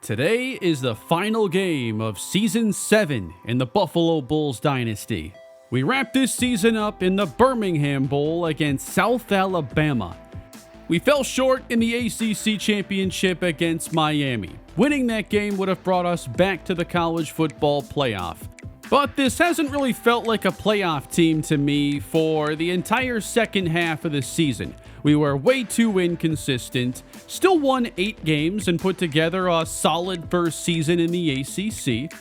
Today is the final game of Season 7 in the Buffalo Bulls Dynasty. We wrap this season up in the Birmingham Bowl against South Alabama. We fell short in the ACC Championship against Miami. Winning that game would have brought us back to the college football playoff. But this hasn't really felt like a playoff team to me for the entire second half of the season. We were way too inconsistent, still won 8 games and put together a solid first season in the ACC.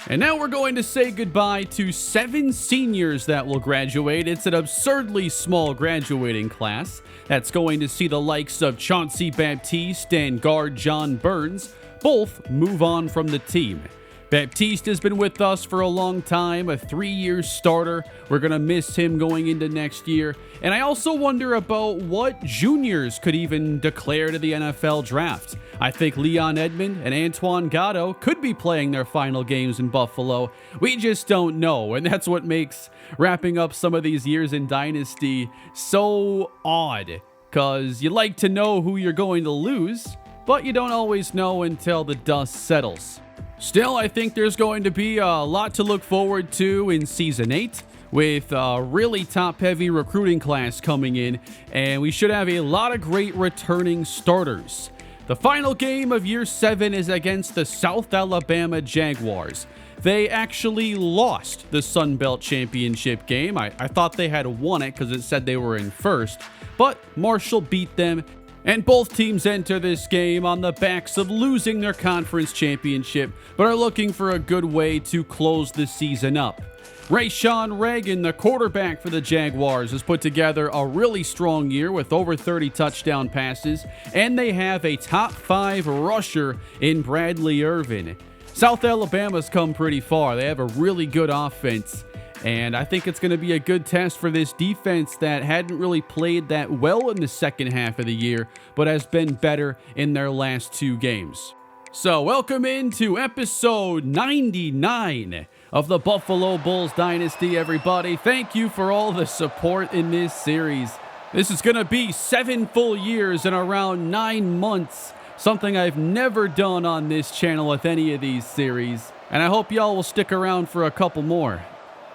And now we're going to say goodbye to 7 seniors that will graduate. It's an absurdly small graduating class that's going to see the likes of Chauncey Baptiste and guard John Burns both move on from the team. Baptiste has been with us for a long time, a 3-year starter. We're going to miss him going into next year. And I also wonder about what juniors could even declare to the NFL draft. I think Leon Edmond and Antoine Gatto could be playing their final games in Buffalo. We just don't know, and that's what makes wrapping up some of these years in Dynasty so odd, because you like to know who you're going to lose, but you don't always know until the dust settles. Still, I think there's going to be a lot to look forward to in Season 8 with a really top-heavy recruiting class coming in, and we should have a lot of great returning starters. The final game of Year 7 is against the South Alabama Jaguars. They actually lost the Sun Belt Championship game. I thought they had won it because it said they were in first, but Marshall beat them. And both teams enter this game on the backs of losing their conference championship, but are looking for a good way to close the season up. Rashawn Reagan, the quarterback for the Jaguars, has put together a really strong year with over 30 touchdown passes, and they have a top 5 rusher in Bradley Irvin. South Alabama's come pretty far. They have a really good offense. And I think it's going to be a good test for this defense that hadn't really played that well in the second half of the year, but has been better in their last 2 games. So welcome into episode 99 of the Buffalo Bulls Dynasty, everybody. Thank you for all the support in this series. This is going to be 7 full years in around 9 months, something I've never done on this channel with any of these series. And I hope y'all will stick around for a couple more.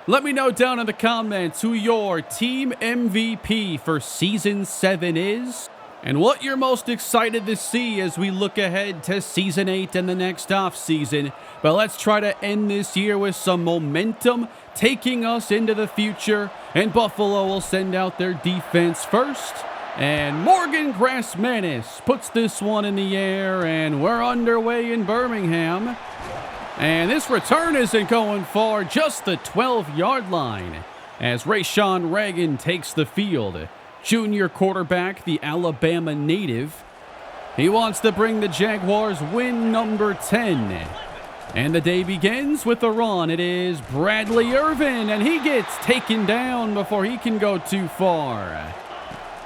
Let me know down in the comments who your team MVP for Season 7 is, and what you're most excited to see as we look ahead to Season 8 and the next offseason. But let's try to end this year with some momentum, taking us into the future, and Buffalo will send out their defense first. And Morgan Grassmanis puts this one in the air, and we're underway in Birmingham. And this return isn't going far, just the 12-yard line, as Rashawn Reagan takes the field. Junior quarterback, the Alabama native. He wants to bring the Jaguars win number 10. And the day begins with a run. It is Bradley Irvin, and he gets taken down before he can go too far.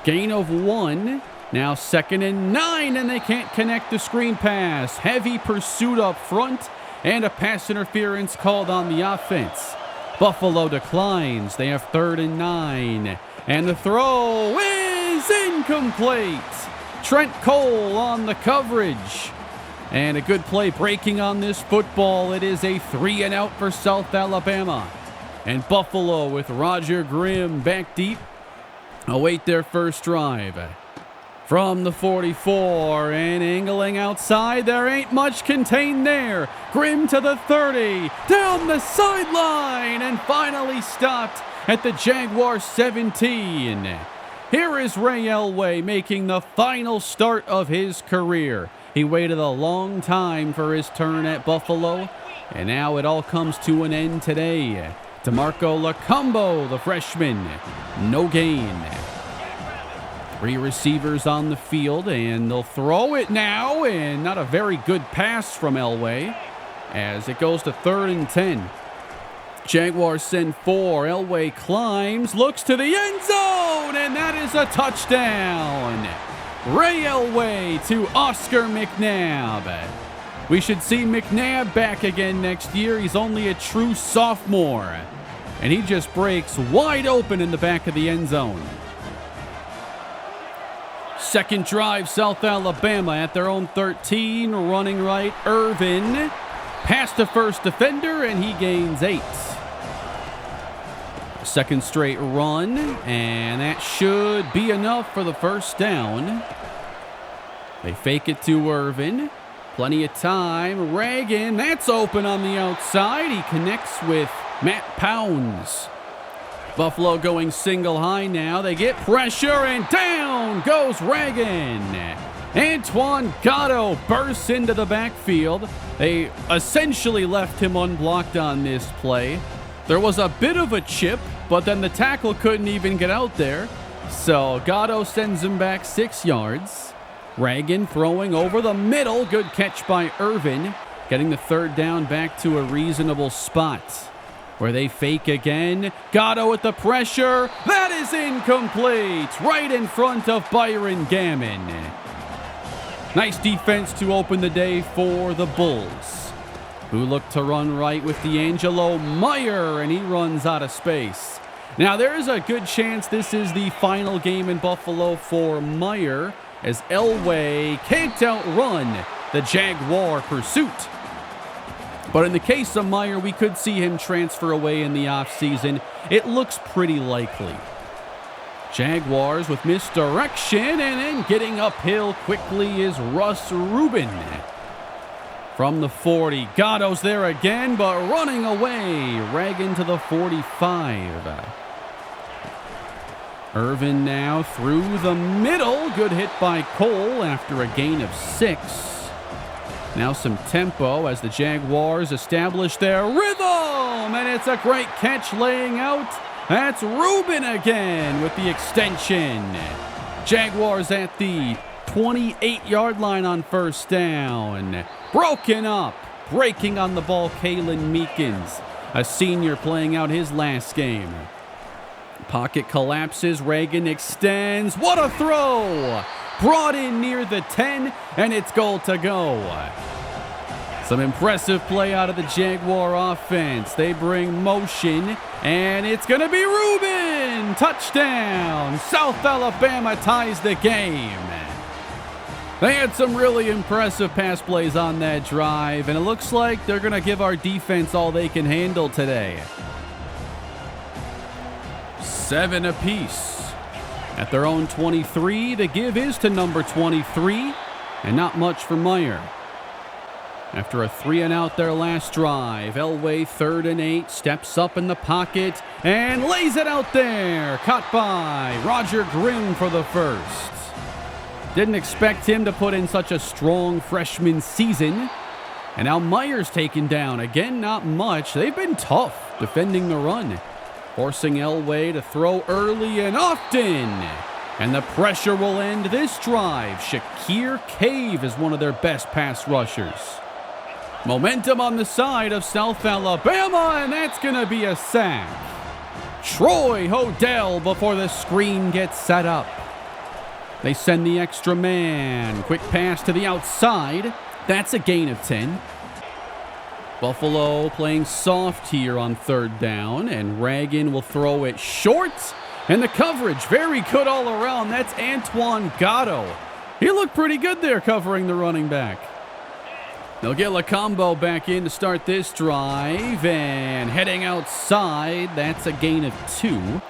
Gain of 1. Now 2nd and 9, and they can't connect the screen pass. Heavy pursuit up front. And a pass interference called on the offense. Buffalo declines. They have 3rd and 9. And the throw is incomplete. Trent Cole on the coverage. And a good play breaking on this football. It is a 3-and-out for South Alabama. And Buffalo with Roger Grimm back deep await their first drive. From the 44, and angling outside, there ain't much contained there. Grimm to the 30, down the sideline, and finally stopped at the Jaguar 17. Here is Ray Elway making the final start of his career. He waited a long time for his turn at Buffalo, and now it all comes to an end today. DeMarco Lacombo, the freshman, no gain. 3 receivers on the field, and they'll throw it now, and not a very good pass from Elway as it goes to 3rd and 10. Jaguars send 4. Elway climbs, looks to the end zone, and that is a touchdown. Ray Elway to Oscar McNabb. We should see McNabb back again next year. He's only a true sophomore, and he just breaks wide open in the back of the end zone. Second drive, South Alabama at their own 13, running right, Irvin. Past the first defender, and he gains 8. Second straight run, and that should be enough for the first down. They fake it to Irvin. Plenty of time. Reagan, that's open on the outside. He connects with Matt Pounds. Buffalo going single high now. They get pressure, and down goes Reagan. Antoine Gatto bursts into the backfield. They essentially left him unblocked on this play. There was a bit of a chip, but then the tackle couldn't even get out there. So Gatto sends him back 6 yards. Reagan throwing over the middle. Good catch by Irvin. Getting the third down back to a reasonable spot. Where they fake again. Gatto with the pressure. That is incomplete. Right in front of Byron Gammon. Nice defense to open the day for the Bulls, who look to run right with D'Angelo Meyer, and he runs out of space. Now, there is a good chance this is the final game in Buffalo for Meyer, as Elway can't outrun the Jaguar pursuit. But in the case of Meyer, we could see him transfer away in the offseason. It looks pretty likely. Jaguars with misdirection, and then getting uphill quickly is Russ Rubin. From the 40, Gatto's there again, but running away. Reagan to the 45. Irvin now through the middle. Good hit by Cole after a gain of 6. Now some tempo as the Jaguars establish their rhythm, and it's a great catch laying out. That's Rubin again with the extension. Jaguars at the 28-yard line on first down. Broken up. Breaking on the ball, Kalen Meekins, a senior playing out his last game. Pocket collapses. Reagan extends. What a throw! Brought in near the 10, and it's goal to go. Some impressive play out of the Jaguar offense. They bring motion, and it's going to be Rubin! Touchdown! South Alabama ties the game. They had some really impressive pass plays on that drive, and it looks like they're going to give our defense all they can handle today. 7 apiece. At their own 23, the give is to number 23, and not much for Meyer. After a 3-and-out their last drive, Elway 3rd and 8, steps up in the pocket and lays it out there. Caught by Roger Grimm for the first. Didn't expect him to put in such a strong freshman season. And now Meyer's taken down. Again, not much. They've been tough defending the run, forcing Elway to throw early and often. And the pressure will end this drive. Shakir Cave is one of their best pass rushers. Momentum on the side of South Alabama, and that's going to be a sack. Troy Hodell before the screen gets set up. They send the extra man. Quick pass to the outside. That's a gain of 10. Buffalo playing soft here on 3rd down, and Reagan will throw it short. And the coverage, very good all around. That's Antoine Gatto. He looked pretty good there covering the running back. They'll get Lacombo back in to start this drive, and heading outside, that's a gain of 2.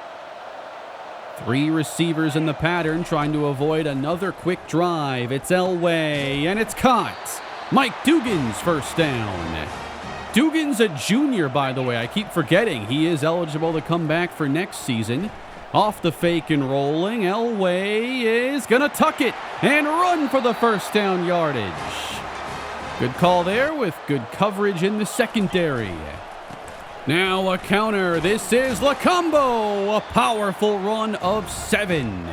3 receivers in the pattern trying to avoid another quick drive. It's Elway, and it's caught. Mike Dugan's first down. Dugan's a junior, by the way. I keep forgetting he is eligible to come back for next season. Off the fake and rolling, Elway is going to tuck it and run for the first down yardage. Good call there with good coverage in the secondary. Now a counter. This is Lacombo. A powerful run of 7.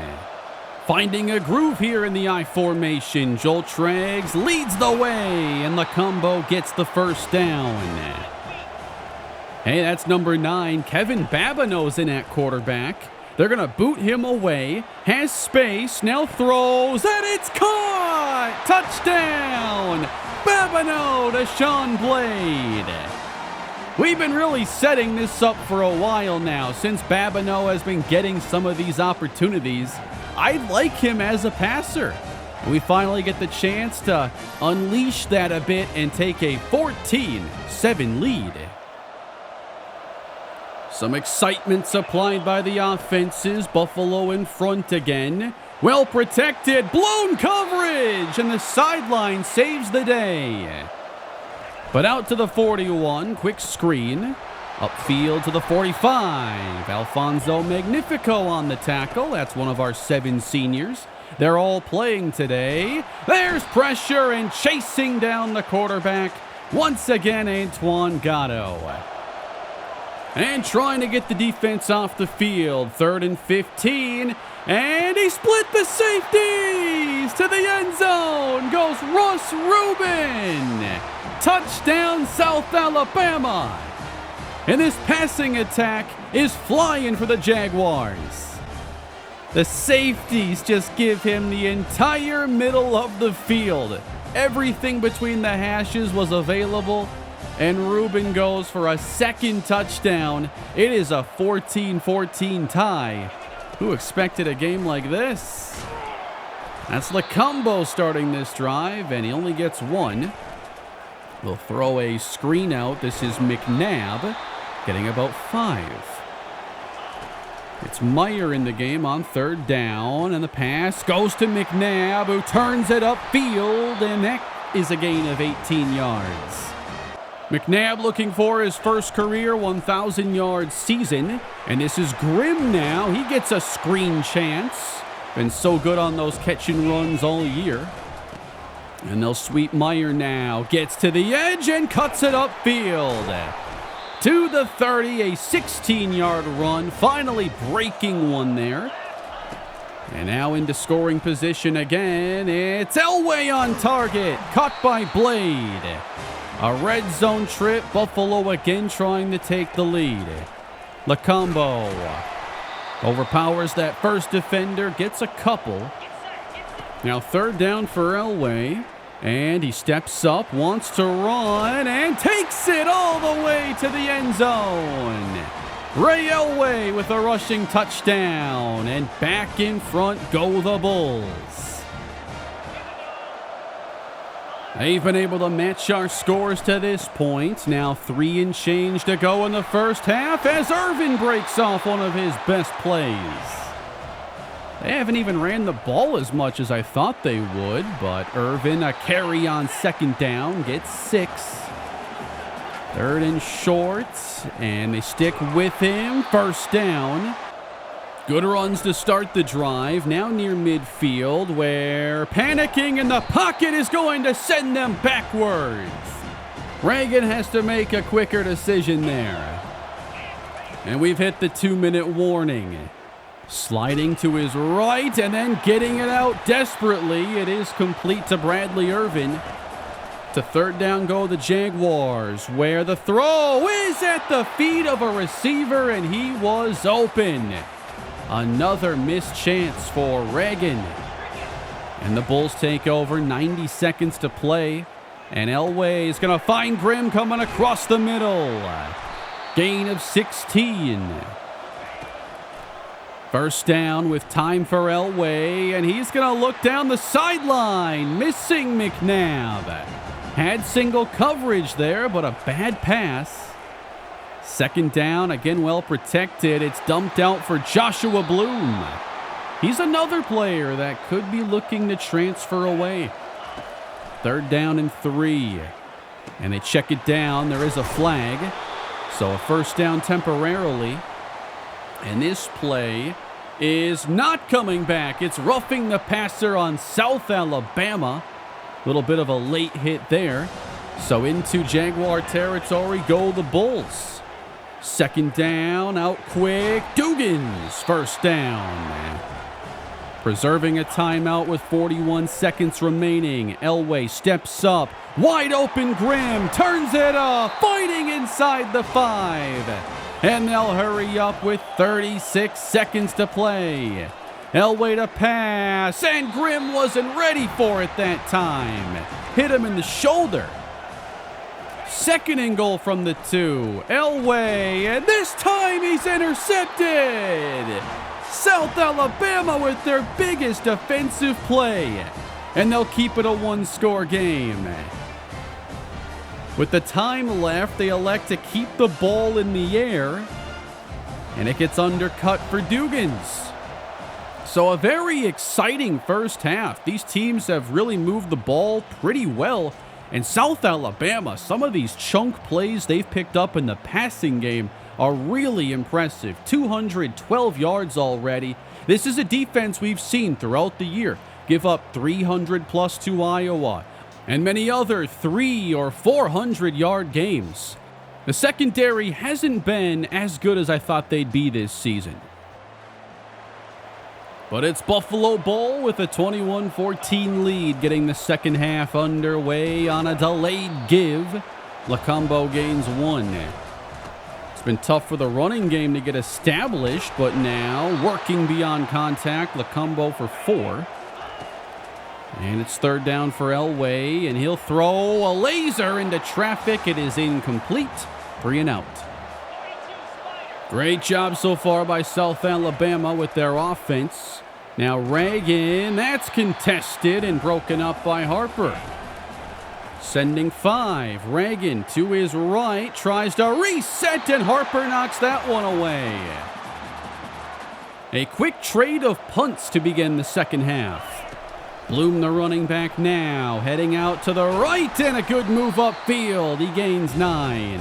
Finding a groove here in the I formation. Joel Triggs leads the way, and Lacombo gets the first down. Hey, that's number 9. Kevin Babineau's in at quarterback. They're going to boot him away. Has space. Now throws, and it's caught! Touchdown! Babineau to Sean Blade. We've been really setting this up for a while now, since Babineau has been getting some of these opportunities. I like him as a passer. We finally get the chance to unleash that a bit and take a 14-7 lead. Some excitement supplied by the offenses. Buffalo in front again. Well protected, blown coverage, and the sideline saves the day. But out to the 41, quick screen. Upfield to the 45. Alfonso Magnifico on the tackle. That's one of our 7 seniors. They're all playing today. There's pressure and chasing down the quarterback. Once again, Antoine Gatto. And trying to get the defense off the field. 3rd and 15. And he split the safeties to the end zone. Goes Russ Rubin. Touchdown, South Alabama. And this passing attack is flying for the Jaguars. The safeties just give him the entire middle of the field. Everything between the hashes was available. And Rubin goes for a 2nd touchdown. It is a 14-14 tie. Who expected a game like this? That's Lacombo starting this drive, and he only gets 1. We'll throw a screen out. This is McNabb, getting about 5. It's Meyer in the game on 3rd down, and the pass goes to McNabb, who turns it upfield, and that is a gain of 18 yards. McNabb looking for his first career 1,000-yard season. And this is Grimm now. He gets a screen chance. Been so good on those catch and runs all year. And they'll sweep Meyer now. Gets to the edge and cuts it upfield. To the 30, a 16-yard run. Finally breaking one there. And now into scoring position again. It's Elway on target. Caught by Blade. A red zone trip. Buffalo again trying to take the lead. Lacombo overpowers that first defender. Gets a couple. Now 3rd down for Elway. And he steps up, wants to run, and takes it all the way to the end zone. Ray Elway with a rushing touchdown. And back in front go the Bulls. They've been able to match our scores to this point. Now 3 and change to go in the first half as Irvin breaks off one of his best plays. They haven't even ran the ball as much as I thought they would, but Irvin, a carry on 2nd down, gets 6. 3rd and short, and they stick with him. 1st down. Good runs to start the drive. Now near midfield, where panicking in the pocket is going to send them backwards. Reagan has to make a quicker decision there. And we've hit the 2-minute warning. Sliding to his right and then getting it out desperately. It is complete to Bradley Irvin. To 3rd down go the Jaguars, where the throw is at the feet of a receiver, and he was open. Another missed chance for Reagan. And the Bulls take over. 90 seconds to play. And Elway is going to find Grimm coming across the middle. Gain of 16. 1st down with time for Elway. And he's going to look down the sideline. Missing McNabb. Had single coverage there, but a bad pass. 2nd down, again well protected. It's dumped out for Joshua Bloom. He's another player that could be looking to transfer away. 3rd down and 3. And they check it down. There is a flag. So a 1st down temporarily. And this play is not coming back. It's roughing the passer on South Alabama. Little bit of a late hit there. So into Jaguar territory go the Bulls. 2nd down, out quick. Dugans, 1st down. Preserving a timeout with 41 seconds remaining. Elway steps up. Wide open Grimm. Turns it off. Fighting inside the 5. And they'll hurry up with 36 seconds to play. Elway to pass. And Grimm wasn't ready for it that time. Hit him in the shoulder. 2nd and goal from the 2. Elway, and this time he's intercepted. South Alabama with their biggest offensive play. And they'll keep it a one-score game. With the time left, they elect to keep the ball in the air. And it gets undercut for Dugans. So a very exciting first half. These teams have really moved the ball pretty well. And South Alabama, some of these chunk plays they've picked up in the passing game are really impressive. 212 yards already. This is a defense we've seen throughout the year give up 300 plus to Iowa and many other 300 or 400 yard games. The secondary hasn't been as good as I thought they'd be this season. But it's Buffalo Bowl with a 21-14 lead, getting the second half underway on a delayed give. Lacombo gains 1. It's been tough for the running game to get established, but now working beyond contact, Lacombo for 4. And it's third down for Elway, and he'll throw a laser into traffic. It is incomplete. 3 and out. Great job so far by South Alabama with their offense. Now Reagan, that's contested and broken up by Harper. Sending 5. Reagan to his right, tries to reset, and Harper knocks that one away. A quick trade of punts to begin the second half. Bloom, the running back now, heading out to the right, and a good move upfield. He gains 9.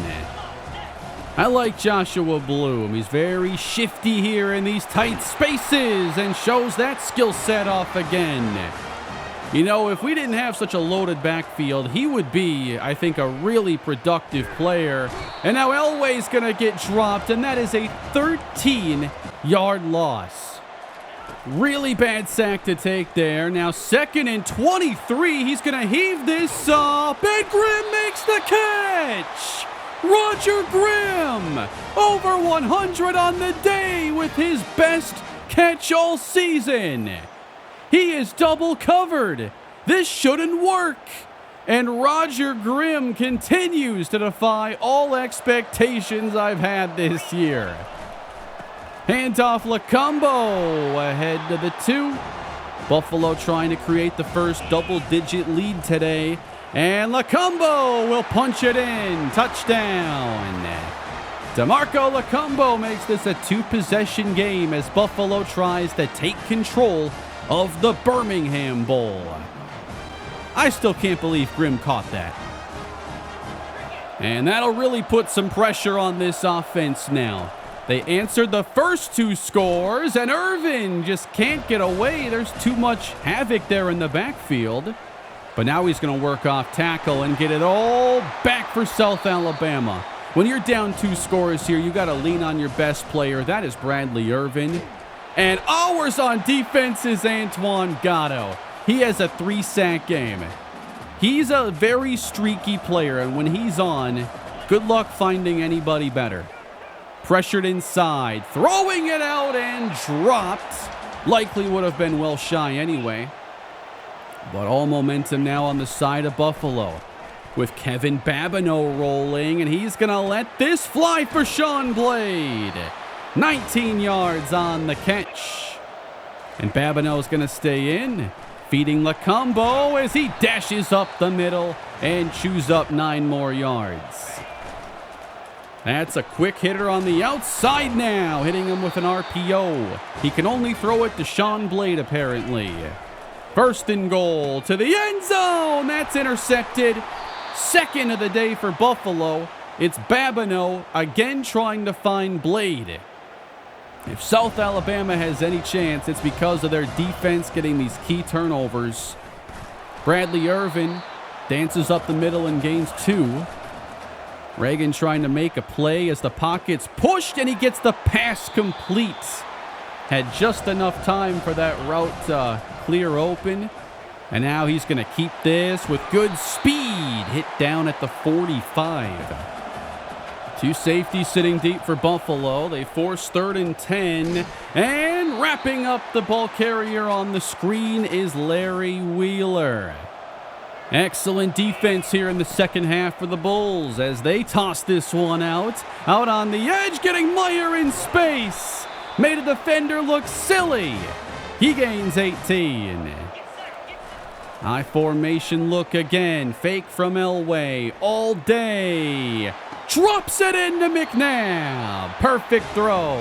I like Joshua Bloom. He's very shifty here in these tight spaces and shows that skill set off again. You know, if we didn't have such a loaded backfield, he would be, I think, a really productive player. And now Elway's going to get dropped, and that is a 13-yard loss. Really bad sack to take there. Now 2nd and 23. He's going to heave this up, and Grimm makes the catch. Roger Grimm, over 100 on the day with his best catch all season. He is double covered. This shouldn't work. And Roger Grimm continues to defy all expectations I've had this year. Handoff Lacombo ahead to the 2. Buffalo trying to create the first double-digit lead today. And Lacombo will punch it in. Touchdown. DeMarco Lacombo makes this a 2-possession game as Buffalo tries to take control of the Birmingham Bowl. I still can't believe Grimm caught that. And that'll really put some pressure on this offense now. They answered the first 2 scores, and Irvin just can't get away. There's too much havoc there in the backfield. But now he's going to work off tackle and get it all back for South Alabama. When you're down 2 scores here, you got to lean on your best player. That is Bradley Irvin. And ours on defense is Antoine Gatto. He has a 3-sack game. He's a very streaky player, and when he's on, good luck finding anybody better. Pressured inside, throwing it out and dropped. Likely would have been well shy anyway. But all momentum now on the side of Buffalo with Kevin Babineau rolling, and he's going to let this fly for Sean Blade. 19 yards on the catch. And Babineau's going to stay in, feeding Lacombo as he dashes up the middle and chews up 9 more yards. That's a quick hitter on the outside now, hitting him with an RPO. He can only throw it to Sean Blade, apparently. 1st and goal to the end zone. That's intercepted. 2nd of the day for Buffalo. It's Babineau again trying to find Blade. If South Alabama has any chance, it's because of their defense getting these key turnovers. Bradley Irvin dances up the middle and gains 2. Reagan trying to make a play as the pocket's pushed, and he gets the pass complete. Had just enough time for that route to clear open. And now he's going to keep this with good speed. Hit down at the 45. 2 safeties sitting deep for Buffalo. They force 3rd and 10. And wrapping up the ball carrier on the screen is Larry Wheeler. Excellent defense here in the second half for the Bulls as they toss this one out on the edge, getting Meyer in space. Made a defender look silly. He gains 18. I formation look again. Fake from Elway all day. Drops it into McNabb. Perfect throw.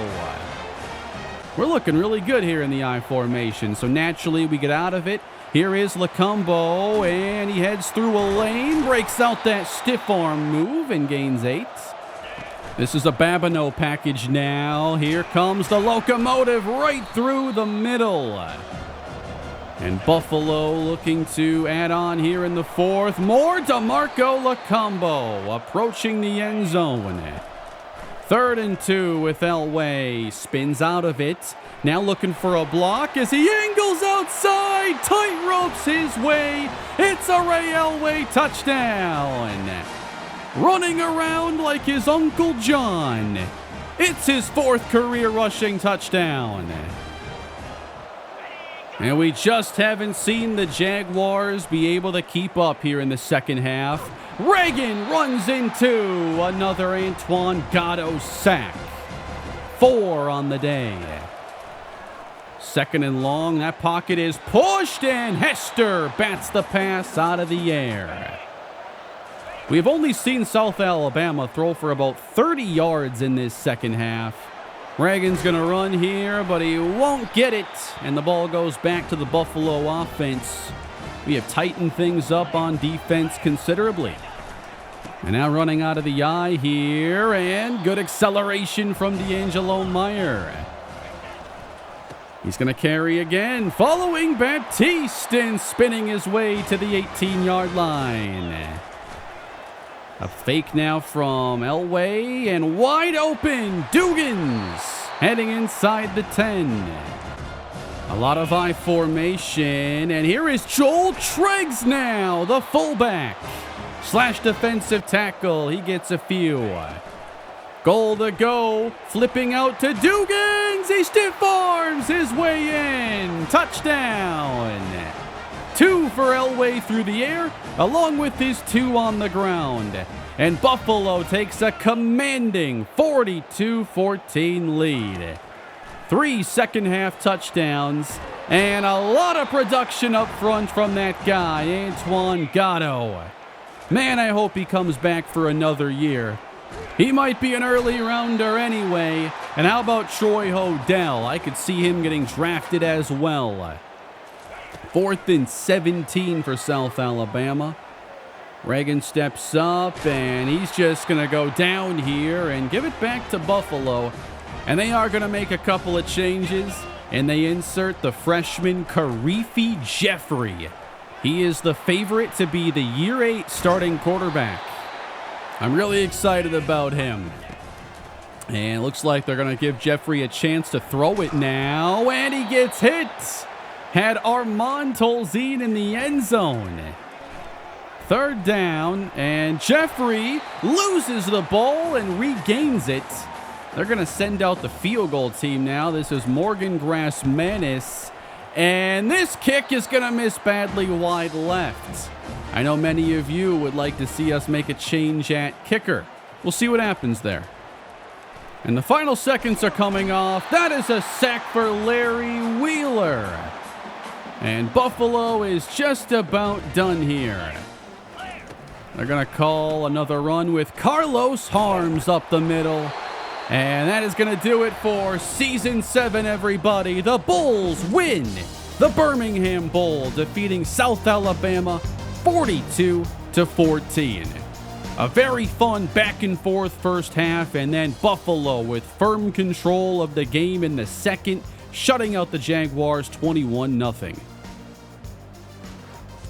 We're looking really good here in the I formation, so naturally we get out of it. Here is Lacombo, and he heads through a lane, breaks out that stiff arm move, and gains 8. This is a Babineau package now. Here comes the locomotive right through the middle. And Buffalo looking to add on here in the 4th. More DeMarco Lacombo approaching the end zone. 3rd and 2 with Elway. Spins out of it. Now looking for a block as he angles outside. Tight ropes his way. It's a Ray Elway touchdown. Running around like his Uncle John. It's his 4th career rushing touchdown. And we just haven't seen the Jaguars be able to keep up here in the second half. Reagan runs into another Antoine Gatto sack. 4 on the day. 2nd and long. That pocket is pushed, and Hester bats the pass out of the air. We've only seen South Alabama throw for about 30 yards in this second half. Reagan's going to run here, but he won't get it, and the ball goes back to the Buffalo offense. We have tightened things up on defense considerably. And now running out of the I here, and good acceleration from D'Angelo Meyer. He's going to carry again, following Baptiste and spinning his way to the 18-yard line. A fake now from Elway, and wide open, Dugans heading inside the 10. A lot of I formation, and here is Joel Treggs now, the fullback. Slash defensive tackle, he gets a few. Goal to go, flipping out to Dugans, he stiff arms his way in, touchdown. 2 for Elway through the air, along with his 2 on the ground. And Buffalo takes a commanding 42-14 lead. 3 second-half touchdowns, and a lot of production up front from that guy, Antoine Gatto. Man, I hope he comes back for another year. He might be an early rounder anyway. And how about Troy Hodell? I could see him getting drafted as well. 4th and 17 for South Alabama. Reagan steps up, and he's just going to go down here and give it back to Buffalo. And they are going to make a couple of changes, and they insert the freshman Karifi Jeffrey. He is the favorite to be the Year 8 starting quarterback. I'm really excited about him. And it looks like they're going to give Jeffrey a chance to throw it now, and he gets hit. Had Armand Tolzien in the end zone. 3rd down, and Jeffrey loses the ball and regains it. They're going to send out the field goal team now. This is Morgan Grass-Manis, and this kick is going to miss badly wide left. I know many of you would like to see us make a change at kicker. We'll see what happens there. And the final seconds are coming off. That is a sack for Larry Wheeler. And Buffalo is just about done here. They're going to call another run with Carlos Harms up the middle. And that is going to do it for Season 7, everybody. The Bulls win the Birmingham Bowl, defeating South Alabama 42-14. A very fun back-and-forth first half, and then Buffalo with firm control of the game in the second, shutting out the Jaguars 21-0.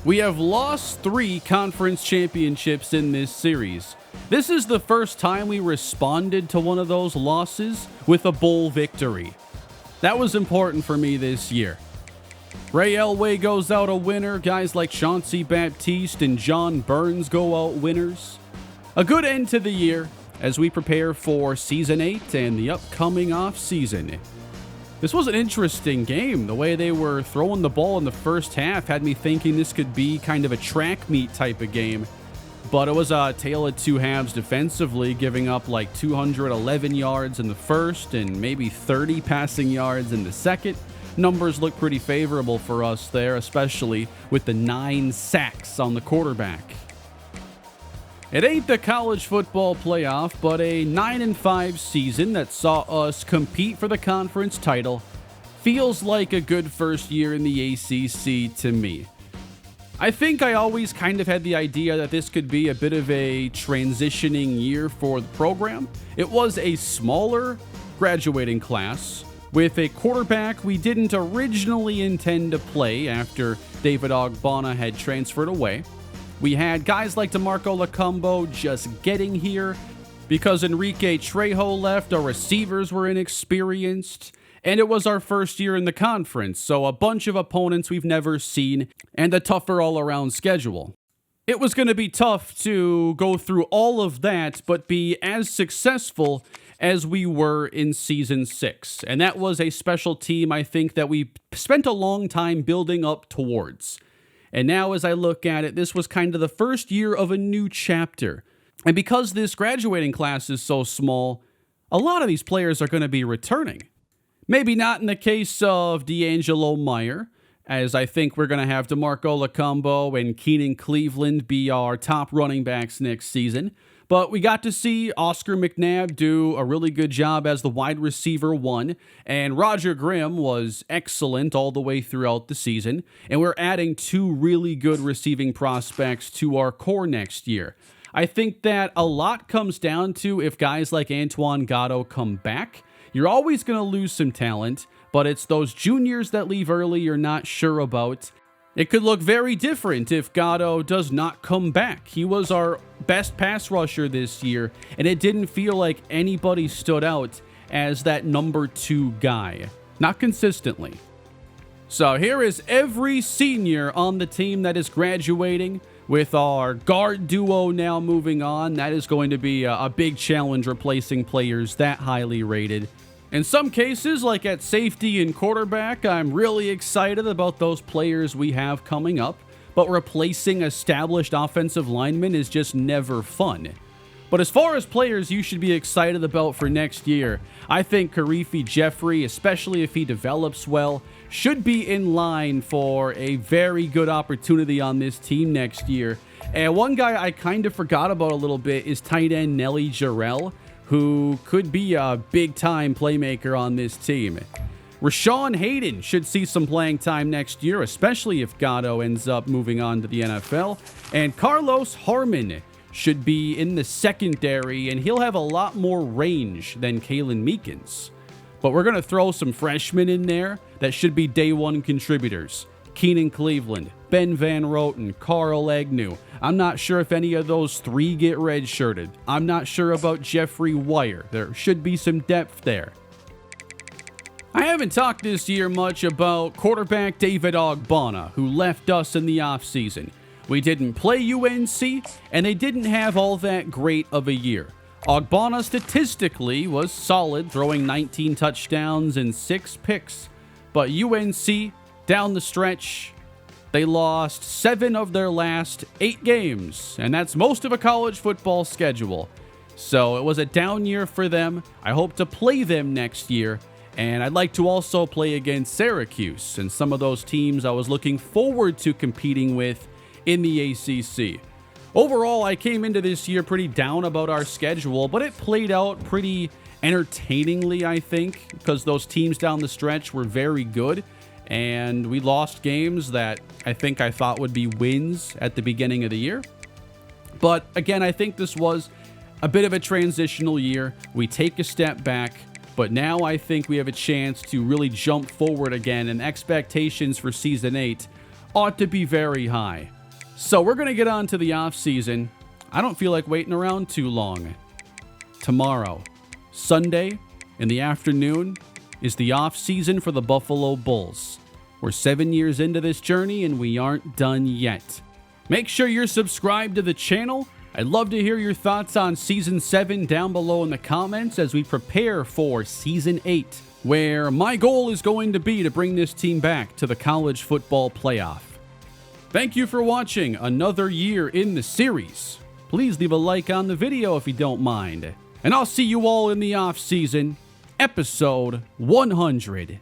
We have lost 3 conference championships in this series. This is the first time we responded to one of those losses with a bowl victory. That was important for me this year. Ray Elway goes out a winner. Guys like Chauncey Baptiste and John Burns go out winners. A good end to the year as we prepare for Season 8 and the upcoming off season. This was an interesting game. The way they were throwing the ball in the first half had me thinking this could be kind of a track meet type of game. but it was a tale of two halves defensively, giving up like 211 yards in the first and maybe 30 passing yards in the second. Numbers look pretty favorable for us there, especially with the 9 sacks on the quarterback. It ain't the college football playoff, but a 9-5 season that saw us compete for the conference title feels like a good first year in the ACC to me. I think I always kind of had the idea that this could be a bit of a transitioning year for the program. It was a smaller graduating class with a quarterback we didn't originally intend to play after David Ogbonna had transferred away. We had guys like DeMarco Lacumbo just getting here. Because Enrique Trejo left, our receivers were inexperienced. And it was our first year in the conference, so a bunch of opponents we've never seen, and a tougher all-around schedule. It was going to be tough to go through all of that, but be as successful as we were in Season 6. And that was a special team, I think, that we spent a long time building up towards. And now as I look at it, this was kind of the first year of a new chapter. And because this graduating class is so small, a lot of these players are going to be returning. Maybe not in the case of D'Angelo Meyer, as I think we're going to have DeMarco Lacumbo and Keenan Cleveland be our top running backs next season. But we got to see Oscar McNabb do a really good job as the wide receiver 1, and Roger Grimm was excellent all the way throughout the season, and we're adding 2 really good receiving prospects to our core next year. I think that a lot comes down to if guys like Antoine Gatto come back. You're always going to lose some talent, but it's those juniors that leave early you're not sure about. It could look very different if Gatto does not come back. He was our best pass rusher this year, and it didn't feel like anybody stood out as that number 2 guy. Not consistently. So here is every senior on the team that is graduating, with our guard duo now moving on. That is going to be a big challenge replacing players that highly rated. In some cases, like at safety and quarterback, I'm really excited about those players we have coming up, but replacing established offensive linemen is just never fun. But as far as players you should be excited about for next year, I think Karifi Jeffrey, especially if he develops well, should be in line for a very good opportunity on this team next year. And one guy I kind of forgot about a little bit is tight end Nelly Jarrell, who could be a big-time playmaker on this team. Rashawn Hayden should see some playing time next year, especially if Gatto ends up moving on to the NFL. And Carlos Harmon should be in the secondary, and he'll have a lot more range than Kalen Meekins. But we're going to throw some freshmen in there that should be day one contributors. Keenan Cleveland, Ben Van Roten, Carl Agnew. I'm not sure if any of those 3 get redshirted. I'm not sure about Jeffrey Wire. There should be some depth there. I haven't talked this year much about quarterback David Ogbonna, who left us in the offseason. We didn't play UNC, and they didn't have all that great of a year. Ogbonna statistically was solid, throwing 19 touchdowns and 6 picks. But UNC, down the stretch, they lost 7 of their last 8 games, and that's most of a college football schedule. So it was a down year for them. I hope to play them next year, and I'd like to also play against Syracuse and some of those teams I was looking forward to competing with in the ACC. Overall, I came into this year pretty down about our schedule, but it played out pretty entertainingly, I think, because those teams down the stretch were very good, and we lost games that I thought would be wins at the beginning of the year. But again, I think this was a bit of a transitional year. We take a step back, but now I think we have a chance to really jump forward again, and expectations for Season 8 ought to be very high. So we're going to get on to the offseason. I don't feel like waiting around too long. Tomorrow, Sunday, in the afternoon, is the offseason for the Buffalo Bulls. We're 7 years into this journey, and we aren't done yet. Make sure you're subscribed to the channel. I'd love to hear your thoughts on Season 7 down below in the comments as we prepare for Season 8, where my goal is going to be to bring this team back to the college football playoff. Thank you for watching another year in the series please leave a like on the video if you don't mind. And I'll see you all in the off season, episode 100.